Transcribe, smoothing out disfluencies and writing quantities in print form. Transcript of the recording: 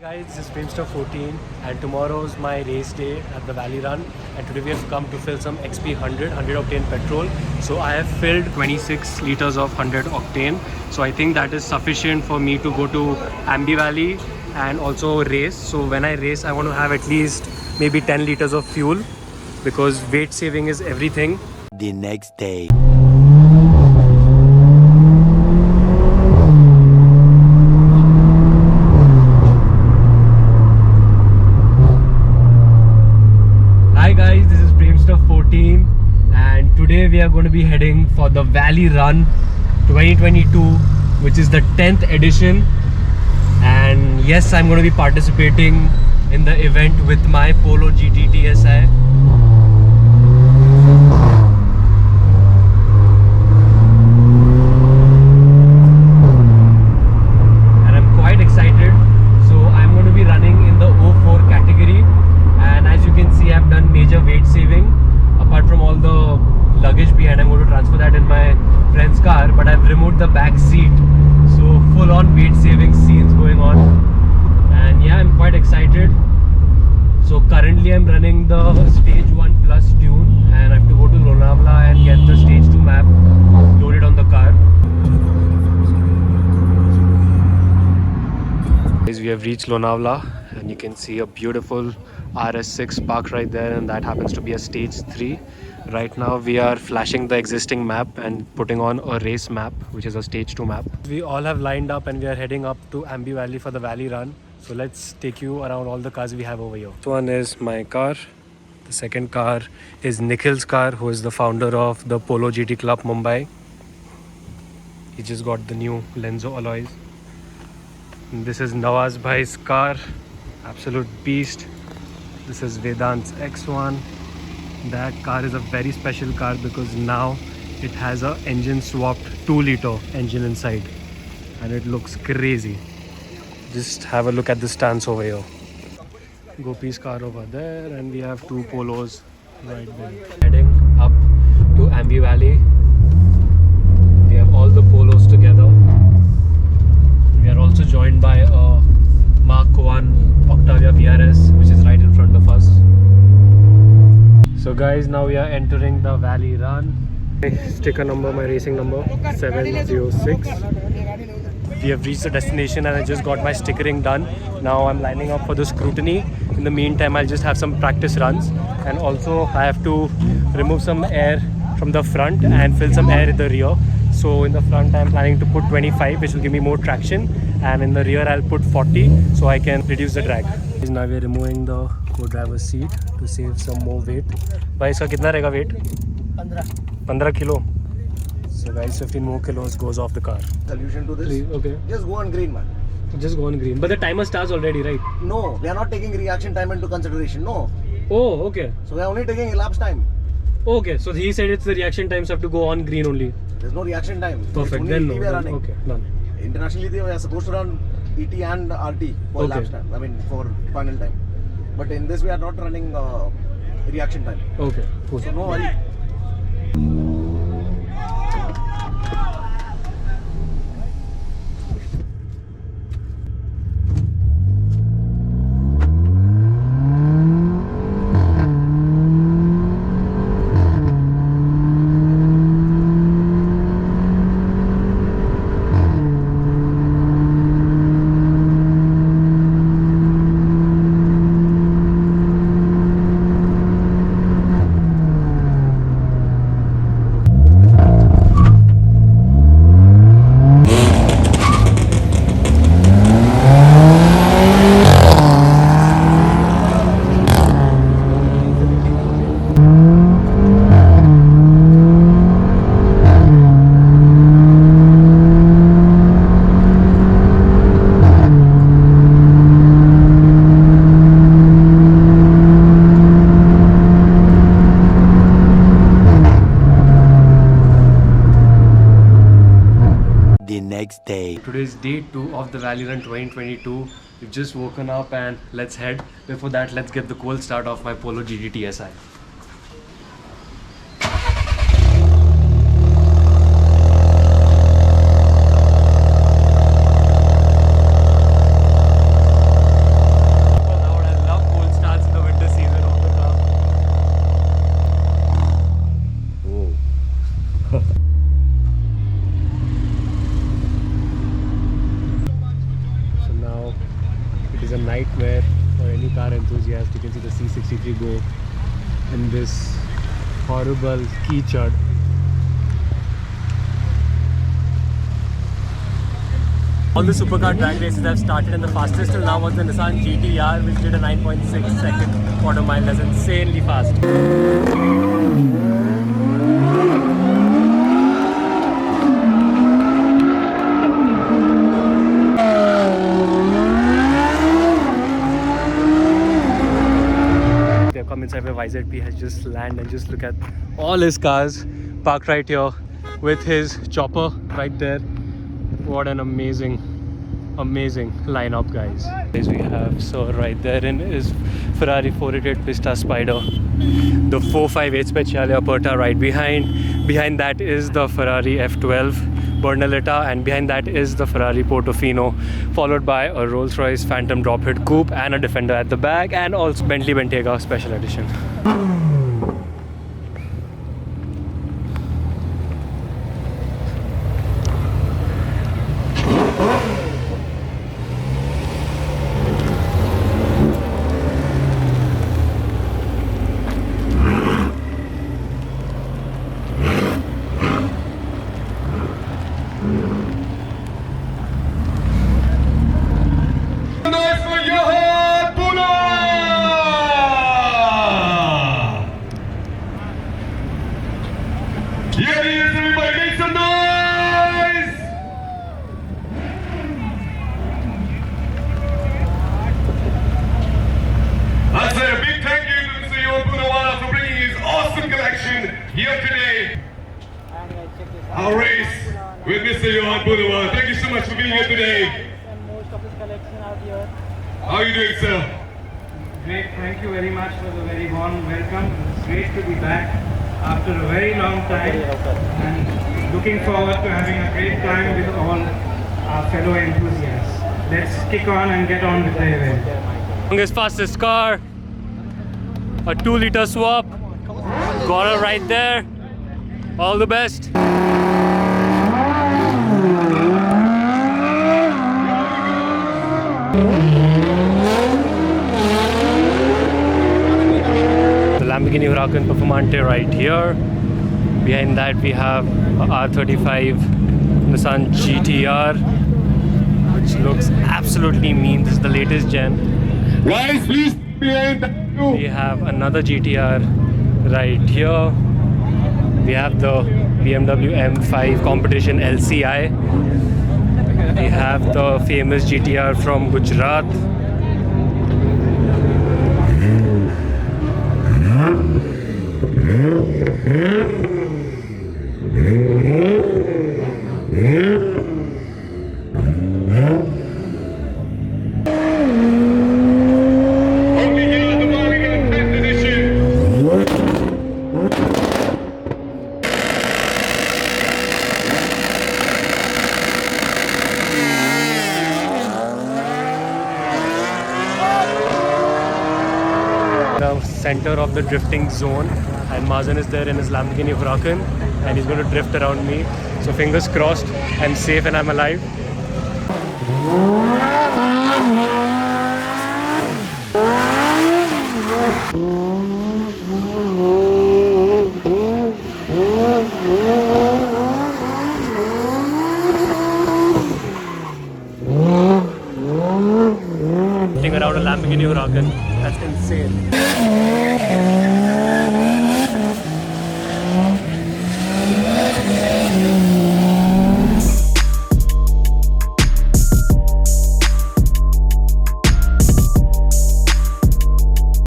Guys, this is Pimster14 and tomorrow's my race day at the Valley Run, and today we have come to fill some XP 100 octane petrol. So I have filled 26 liters of 100 octane, so I think that is sufficient for me to go to Aamby Valley and also race. So when I race, I want to have at least maybe 10 liters of fuel because weight saving is everything. The next day. Hi guys, this is Pimster14 and today we are going to be heading for the Valley Run 2022, which is the 10th edition. And yes, I'm going to be participating in the event with my Polo GT TSI. And I'm quite excited. So I'm going to be running in the 04 category. And as you can see, I've done major weight saving. Apart from all the luggage behind, I'm going to transfer that in my friend's car, but I've removed the back seat. So full on weight saving scenes going on. And yeah, I'm quite excited. So currently I'm running the stage 1 plus tune and I have to go to Lonavala and get the stage 2 map loaded on the car. We have reached Lonavala and you can see a beautiful RS6 parked right there, and that happens to be a stage 3. Right now we are flashing the existing map and putting on a race map, which is a stage 2 map. We all have lined up and we are heading up to Aamby Valley for the Valley Run. So let's take you around all the cars we have over here. This one is my car. The second car is Nikhil's car, who is the founder of the Polo GT Club Mumbai. He just got the new Lenzo alloys. And this is Nawaz Bhai's car, absolute beast. This is Vedant's X1. That car is a very special car because now it has a engine swapped 2-liter engine inside and it looks crazy. Just have a look at the stance over here. Gopi's car over there, and we have 2 Polos right there. Heading up to Aamby Valley. We have all the Polos together. We are also joined by a Mark 1 Octavia VRS, which is right in front of us. So guys, now we are entering the Valley Run. My sticker number, my racing number 706. We have reached the destination and I just got my stickering done. Now I'm lining up for the scrutiny. In the meantime, I'll just have some practice runs, and also I have to remove some air from the front and fill some air in the rear. So in the front I'm planning to put 25, which will give me more traction, and in the rear I'll put 40 so I can reduce the drag. Now we are removing the co-driver's seat to save some more weight. Bhai, iska kitna rahega weight? 15 kilo. So guys, 15 more kilos goes off the car. Solution to this? Please, okay. Just go on green, man. Just go on green. But the timer starts already, right? No, we are not taking reaction time into consideration. No. Oh, okay. So we are only taking elapsed time. Okay, so he said it's the reaction times have to go on green only. There's no reaction time. Perfect. Then no. we are running. Okay, done. Internationally, we are supposed to run ET and RT for elapsed time. I mean, for final time. But in this, we are not running reaction time. Okay, cool. So no worry. Next day. Today is day 2 of the Valley Run 2022. We've just woken up and let's head. Before that, let's get the cold start of my Polo GT TSI. is a nightmare for any car enthusiast. You can see the C63 go in this horrible keychad. All the supercar drag races have started, and the fastest till now was the Nissan GT-R, which did a 9.6 second quarter mile. That's insanely fast. They've come inside where YZP has just landed, and just look at all his cars parked right here with his chopper right there. What an amazing lineup, guys. We have, so right there in is Ferrari 488 Pista Spider, the 458 Speciale Aperta right behind that is the Ferrari F12 Bernaletta, and behind that is the Ferrari Portofino, followed by a Rolls-Royce Phantom Drophead Coupe and a Defender at the back, and also Bentley Bentayga Special Edition. Here today, our race with Mr. Zhiyun Weebill. Thank you so much for being here today. And most of his collection out here. How are you doing, sir? Great, thank you very much for the very warm welcome. It's great to be back after a very long time, and looking forward to having a great time with all our fellow enthusiasts. Let's kick on and get on with the event. Longest fastest car, a 2-liter swap. Got her right there. All the best. The Lamborghini Huracan Performante right here. Behind that we have a R35 Nissan GT-R, which looks absolutely mean. This is the latest gen. Guys, please behind you. We have another GT-R right here. We have the BMW M5 Competition LCI. We have the famous GT-R from Gujarat. Only here at the Birmingham 10th edition. The center of the drifting zone, and Mazen is there in his Lamborghini Huracan, and he's going to drift around me. So fingers crossed, I'm safe and I'm alive. Drifting around a Lamborghini Huracan, that's insane.